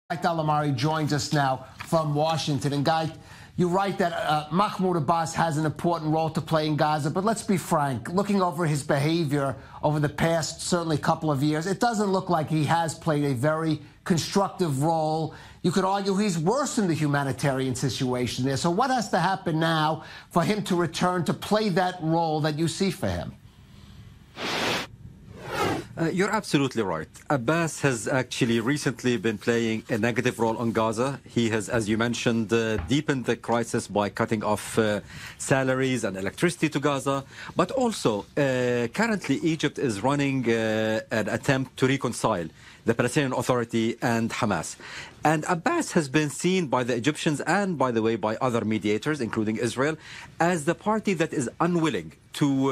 Al-Omari joins us now from Washington. And Ghaith, you write that Mahmoud Abbas has an important role to play in Gaza, but let's be frank, looking over his behavior over the past certainly couple of years, it doesn't look like he has played a very constructive role. You could argue he's worsened the humanitarian situation there. So what has to happen now for him to return to play that role that you see for him? You're absolutely right. Abbas has actually recently been playing a negative role on Gaza. He has, as you mentioned, deepened the crisis by cutting off salaries and electricity to Gaza. But also, currently, Egypt is running an attempt to reconcile the Palestinian Authority and Hamas. And Abbas has been seen by the Egyptians and, by the way, by other mediators, including Israel, as the party that is unwilling to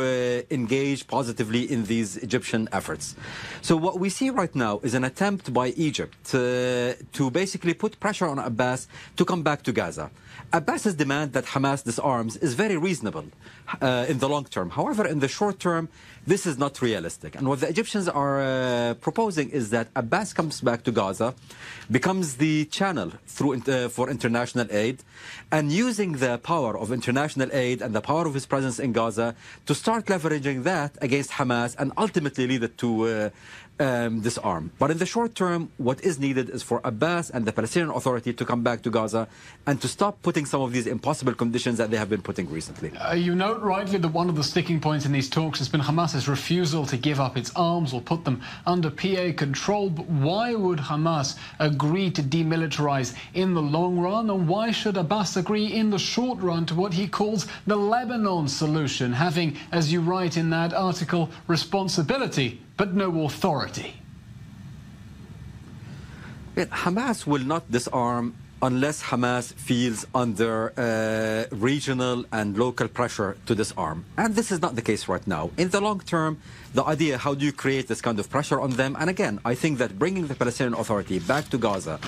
engage positively in these Egyptian efforts. So what we see right now is an attempt by Egypt to basically put pressure on Abbas to come back to Gaza. Abbas's demand that Hamas disarms is very reasonable in the long term. However, in the short term, this is not realistic. And what the Egyptians are proposing is that Abbas comes back to Gaza, becomes the channel for international aid, and using the power of international aid and the power of his presence in Gaza to start leveraging that against Hamas and ultimately lead it to disarm. But in the short term, what is needed is for Abbas and the Palestinian Authority to come back to Gaza and to stop putting some of these impossible conditions that they have been putting recently. You note rightly that one of the sticking points in these talks has been Hamas's refusal to give up its arms or put them under PA control. But why would Hamas agree to demilitarize in the long run? And why should Abbas agree in the short run to what he calls the Lebanon solution, having, as you write in that article, responsibility but no authority? Hamas will not disarm unless Hamas feels under regional and local pressure to disarm. And this is not the case right now. In the long term, the idea, how do you create this kind of pressure on them? And again, I think that bringing the Palestinian Authority back to Gaza,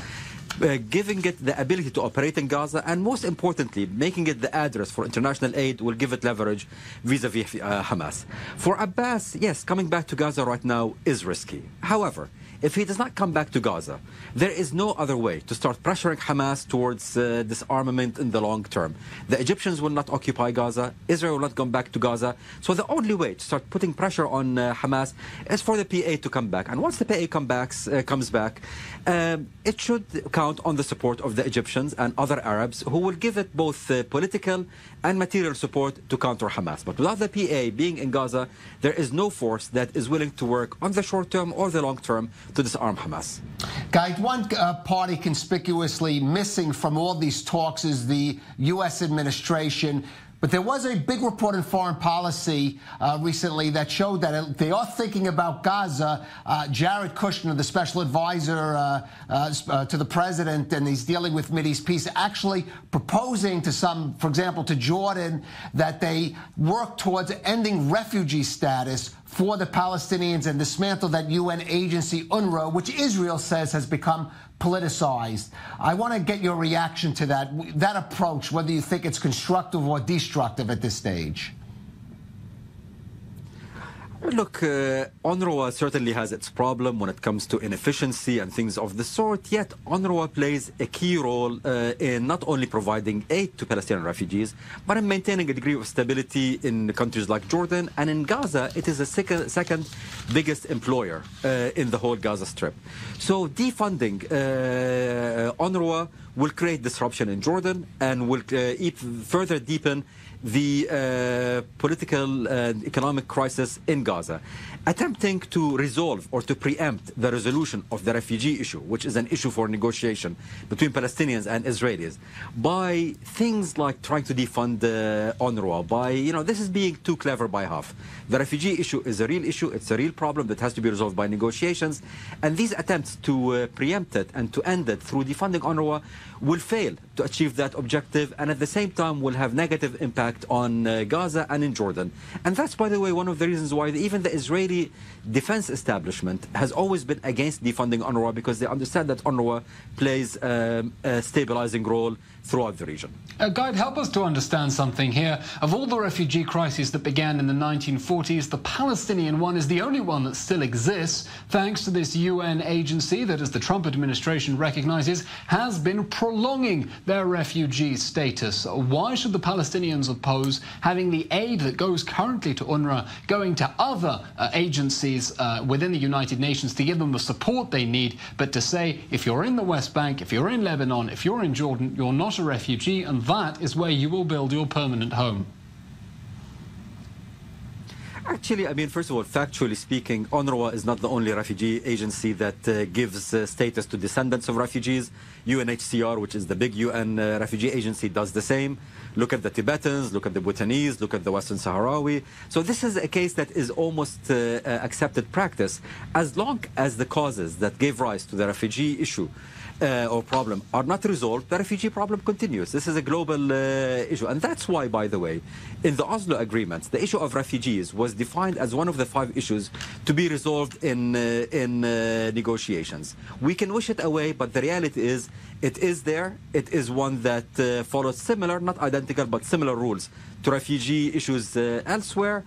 giving it the ability to operate in Gaza, and most importantly, making it the address for international aid will give it leverage vis-a-vis Hamas. For Abbas, yes, coming back to Gaza right now is risky. However, if he does not come back to Gaza, there is no other way to start pressuring Hamas towards disarmament in the long term. The Egyptians will not occupy Gaza. Israel will not come back to Gaza. So the only way to start putting pressure on Hamas is for the PA to come back. And once the PA comes back, it should count on the support of the Egyptians and other Arabs who will give it both political and material support to counter Hamas. But without the PA being in Gaza, there is no force that is willing to work on the short term or the long term to disarm Hamas. Ghaith, one party conspicuously missing from all these talks is the U.S. administration. But there was a big report in Foreign Policy recently that showed that they are thinking about Gaza. Jared Kushner, the special advisor to the president, and he's dealing with Mideast peace, actually proposing to some, for example, to Jordan, that they work towards ending refugee status for the Palestinians and dismantle that UN agency, UNRWA, which Israel says has become politicized. I want to get your reaction to that approach, whether you think it's constructive or destructive at this stage. Look, UNRWA certainly has its problem when it comes to inefficiency and things of the sort, yet UNRWA plays a key role in not only providing aid to Palestinian refugees, but in maintaining a degree of stability in countries like Jordan. And in Gaza, it is the second biggest employer in the whole Gaza Strip. So defunding UNRWA will create disruption in Jordan and will further deepen the political and economic crisis in Gaza. Attempting to resolve or to preempt the resolution of the refugee issue, which is an issue for negotiation between Palestinians and Israelis, by things like trying to defund UNRWA, by, this is being too clever by half. The refugee issue is a real issue. It's a real problem that has to be resolved by negotiations. And these attempts to preempt it and to end it through defunding UNRWA will fail to achieve that objective, and at the same time will have negative impact on Gaza and in Jordan. And that's, by the way, one of the reasons why even the Israelis Israeli defense establishment has always been against defunding UNRWA because they understand that UNRWA plays a stabilizing role throughout the region. Ghaith, help us to understand something here. Of all the refugee crises that began in the 1940s, the Palestinian one is the only one that still exists, thanks to this UN agency that, as the Trump administration recognizes, has been prolonging their refugee status. Why should the Palestinians oppose having the aid that goes currently to UNRWA going to other agencies within the United Nations to give them the support they need, but to say, if you're in the West Bank, if you're in Lebanon, if you're in Jordan, you're not a refugee, and that is where you will build your permanent home? Actually, I mean, first of all, factually speaking, UNRWA is not the only refugee agency that gives status to descendants of refugees. UNHCR, which is the big UN refugee agency, does the same. Look at the Tibetans, look at the Bhutanese, look at the Western Sahrawi. So this is a case that is almost accepted practice. As long as the causes that gave rise to the refugee issue or problem are not resolved, the refugee problem continues. This is a global issue. And that's why, by the way, in the Oslo agreements, the issue of refugees was defined as one of the 5 issues to be resolved in negotiations. We can wish it away, but the reality is it is there. It is one that follows similar, not identical, but similar rules to refugee issues elsewhere.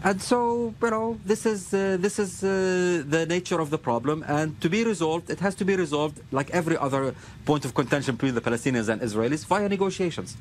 And so, you know, this is the nature of the problem, and to be resolved, it has to be resolved like every other point of contention between the Palestinians and Israelis via negotiations.